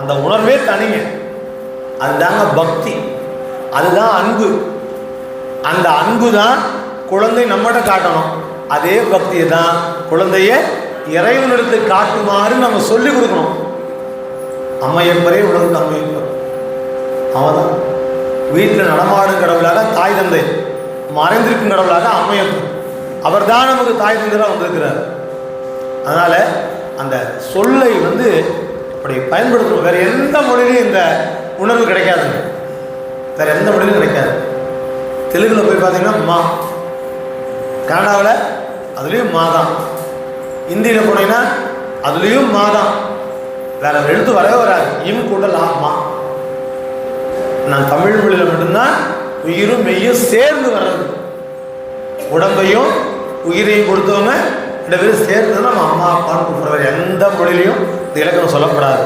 அந்த உணர்வே தனிங்க. அதுதாங்க பக்தி, அதுதான் அன்பு. அந்த அன்பு தான் குழந்தை நம்மகிட்ட காட்டணும். அதே பக்தியை தான் குழந்தைய இறைவனிடத்தை காட்டுமாறு நம்ம சொல்லி கொடுக்கணும். அம்மையப்பரே உலகத்து அம்மையப்பர், அவன் தான் வீட்டில் நடமாடும் கடவுளாக தாய் தந்தை, மறைந்திருக்கும் கடவுளாக அம்மையப்பர். அவர் தான் நமக்கு தாய் தந்தையாக வந்திருக்கிறார். அதனால் அந்த சொல்லை அப்படி பயன்படுத்தணும். வேறு எந்த மொழியிலையும் இந்த உணர்வு கிடைக்காதுங்க. வேறு எந்த மொழியிலும் கிடைக்காது. தெலுங்கில் போய் பார்த்தீங்கன்னா மா, கனடாவில் அதுலேயும் மா தான், ஹிந்தியில் போனீங்கன்னா அதுலேயும் மா தான். வேற எழுத்து வரவே வராது. இம் கூட்டல் மா. நான் தமிழ் மொழியில் மட்டும்தான் உயிரும் மெய்யும் சேர்ந்து வர்றது. உடம்பையும் உயிரையும் கொடுத்தவங்க ரெண்டு பேரும் சேர்ந்து நம்ம அம்மா அப்பான்னு கூப்பிடுற. எந்த மொழியிலையும் இந்த இலக்கணம் சொல்லப்படாது.